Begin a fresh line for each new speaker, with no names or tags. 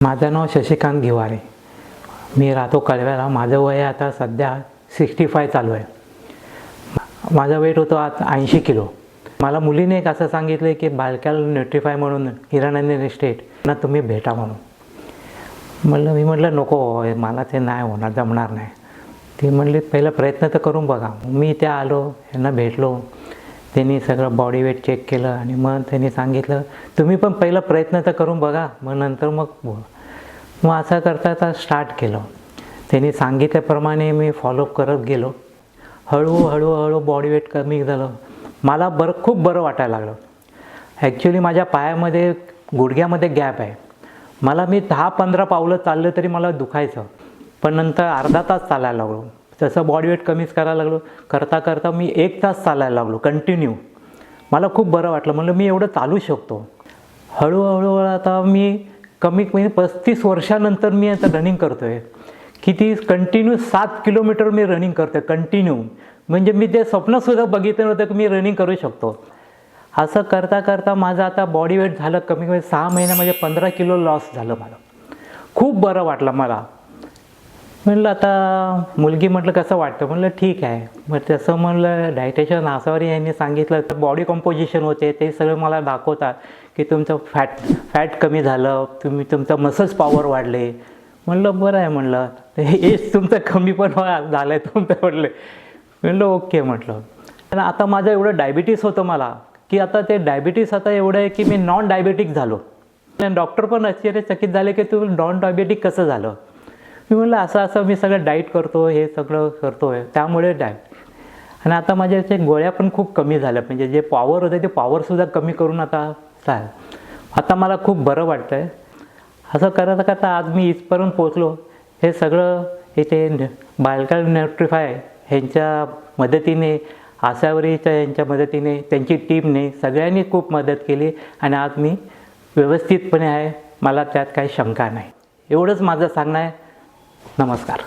माझं नाव शशिकांत घिवारे. मी राहतो कळव्याला. माझं वय आता सध्या 65 चालू आहे. माझा वेट होतो आता 80 किलो. मला मुलीने एक असं सांगितलं की बालकॅल न्यूट्रीफाय म्हणून हिरानंदिनी स्टेट ना तुम्ही भेटा म्हणून. मी म्हटलं नको, मला ते नाही होणार, जमणार नाही. ती म्हणली पहिला प्रयत्न तर करून बघा. मी त्या आलो, यांना भेटलो. त्यांनी सगळं बॉडी वेट चेक केलं आणि मग त्यांनी सांगितलं तुम्ही पण पहिला प्रयत्न तर करून बघा, मग नंतर मग बोल. मग असं करता स्टार्ट केलं. त्यांनी सांगितल्याप्रमाणे मी फॉलोअप करत गेलो. हळूहळू बॉडी वेट कमी झालं. मला खूप बरं वाटायला लागलं. ॲक्च्युली माझ्या पायामध्ये गुडघ्यामध्ये गॅप आहे. मी 10-15 पावलं चाललं तरी मला दुखायचं, पण नंतर अर्धा तास चालायला लागलो. तसं बॉडी वेट कमीच करायला लागलो. करता मी 1 तास चालायला लागलो कंटिन्यू. मला खूप बरं वाटलं. म्हणलं मी एवढं चालू शकतो. हळूहळू आता मी कमीत कमी 35 वर्षानंतर मी आता रनिंग करतो आहे. किती कंटिन्यू 7 किलोमीटर मी रनिंग करतो आहे कंटिन्यू. म्हणजे मी ते स्वप्नसुद्धा बघितलं नव्हतं की मी रनिंग करू शकतो. असं करता माझं आता बॉडी वेट झालं कमी 6 महिन्यामध्ये 15 किलो लॉस झालं. मला खूप बरं वाटलं. मला म्हणलं आता मुलगी म्हटलं कसं वाटतं, म्हणलं ठीक आहे. मग तसं म्हणलं डायटिशियन आसावरी यांनी सांगितलं तर बॉडी कंपोजिशन होते ते सगळं मला दाखवतात की तुमचं फॅट कमी झालं, तुमचं मसल्स पॉवर वाढले. म्हणलं बरं आहे. म्हणलं एज तुमचं कमी पण झालं आहे तुमचं. म्हणलं ओके म्हटलं. आता माझं एवढं डायबिटीस होतं मला की आता ते डायबिटीस आता एवढं आहे की मी नॉन डायबेटिक झालो. डॉक्टर पण आश्चर्यचकित झाले की तू नॉन डायबेटिक कसं झालं. मी म्हणलं असं मी सगळं डाईट करतो, हे सगळं करतो आहे त्यामुळे डाएट. आणि आता माझ्या ते गोळ्या पण खूप कमी झाल्या. म्हणजे जे पॉवर होते ते पॉवरसुद्धा कमी करून आता मला खूप बरं वाटतं आहे. असं करता आज मी इथपर्यंत पोचलो. हे सगळं इथे बालकॅल न्यूट्रीफाय ह्यांच्या मदतीने, आसावरीच्या यांच्या मदतीने, त्यांची टीमने सगळ्यांनी खूप मदत केली आणि आज मी व्यवस्थितपणे आहे. मला त्यात काही शंका नाही. एवढंच माझं सांगणं आहे. नमस्कार.